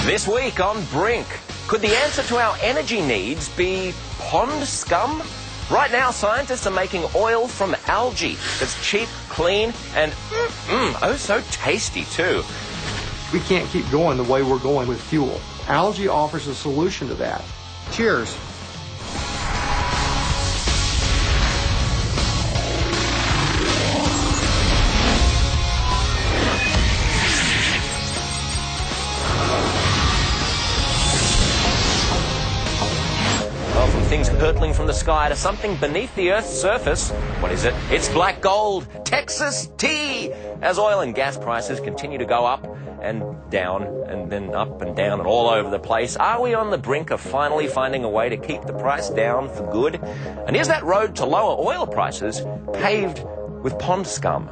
This week on Brink, could the answer to our energy needs be pond scum? Right now, scientists are making oil from algae that's cheap, clean, and oh so tasty too. We can't keep going the way we're going with fuel. Algae offers a solution to that. Cheers. Things hurtling from the sky to something beneath the Earth's surface. What is it? It's black gold, Texas tea! As oil and gas prices continue to go up and down and then up and down and all over the place, are we on the brink of finally finding a way to keep the price down for good? And is that road to lower oil prices paved with pond scum?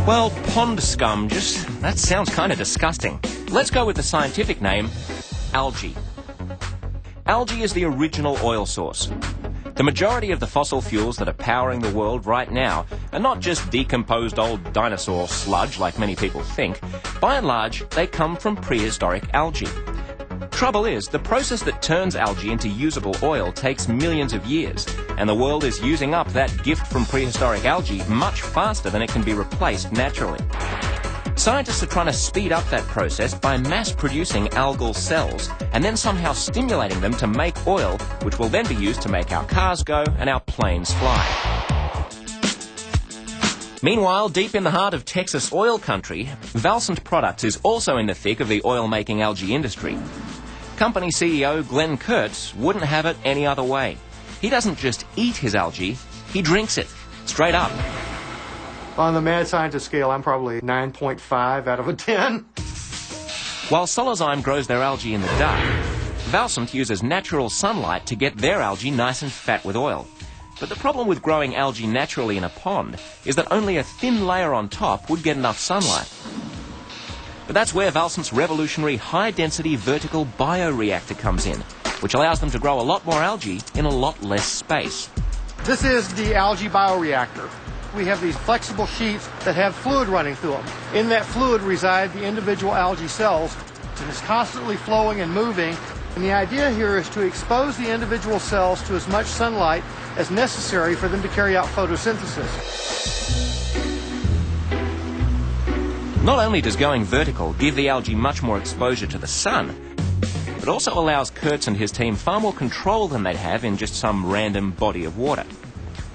Well, pond scum, that sounds kind of disgusting. Let's go with the scientific name, algae. Algae is the original oil source. The majority of the fossil fuels that are powering the world right now are not just decomposed old dinosaur sludge like many people think. By and large, they come from prehistoric algae. Trouble is, the process that turns algae into usable oil takes millions of years, and the world is using up that gift from prehistoric algae much faster than it can be replaced naturally. Scientists are trying to speed up that process by mass-producing algal cells and then somehow stimulating them to make oil, which will then be used to make our cars go and our planes fly. Meanwhile, deep in the heart of Texas oil country, Valsant Products is also in the thick of the oil-making algae industry. Company CEO Glenn Kurtz wouldn't have it any other way. He doesn't just eat his algae, he drinks it, straight up. On the mad scientist scale, I'm probably 9.5 out of a 10. While Solozyme grows their algae in the dark, Valsant uses natural sunlight to get their algae nice and fat with oil. But the problem with growing algae naturally in a pond is that only a thin layer on top would get enough sunlight. But that's where Valsant's revolutionary high-density vertical bioreactor comes in, which allows them to grow a lot more algae in a lot less space. This is the algae bioreactor. We have these flexible sheets that have fluid running through them. In that fluid reside the individual algae cells, and it's constantly flowing and moving. And the idea here is to expose the individual cells to as much sunlight as necessary for them to carry out photosynthesis. Not only does going vertical give the algae much more exposure to the sun, it also allows Kurtz and his team far more control than they'd have in just some random body of water.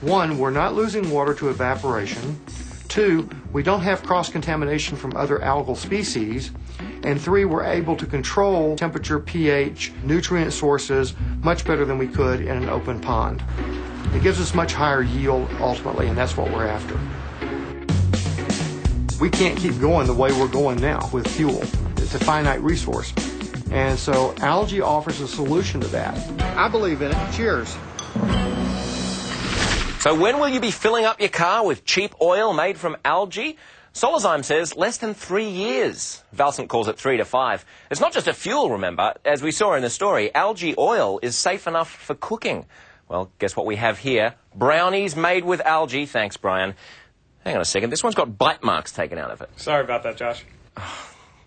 One, we're not losing water to evaporation. Two, we don't have cross-contamination from other algal species. And three, we're able to control temperature, pH, nutrient sources much better than we could in an open pond. It gives us much higher yield ultimately, and that's what we're after. We can't keep going the way we're going now with fuel. It's a finite resource. And so algae offers a solution to that. I believe in it. Cheers. So when will you be filling up your car with cheap oil made from algae? Solozyme says less than 3 years. Valsant calls it 3 to 5. It's not just a fuel, remember. As we saw in the story, algae oil is safe enough for cooking. Well, guess what we have here? Brownies made with algae. Thanks, Brian. Hang on a second. This one's got bite marks taken out of it. Sorry about that, Josh.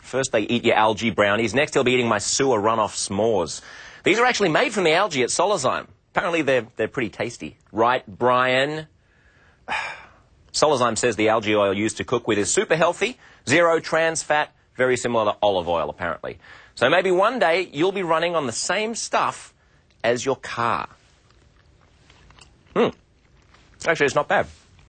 First they eat your algae brownies. Next he'll be eating my sewer runoff s'mores. These are actually made from the algae at Solozyme. Apparently they're pretty tasty. Right, Brian? Solozyme says the algae oil used to cook with is super healthy, zero trans fat, very similar to olive oil, apparently. So maybe one day you'll be running on the same stuff as your car. Actually, it's not bad.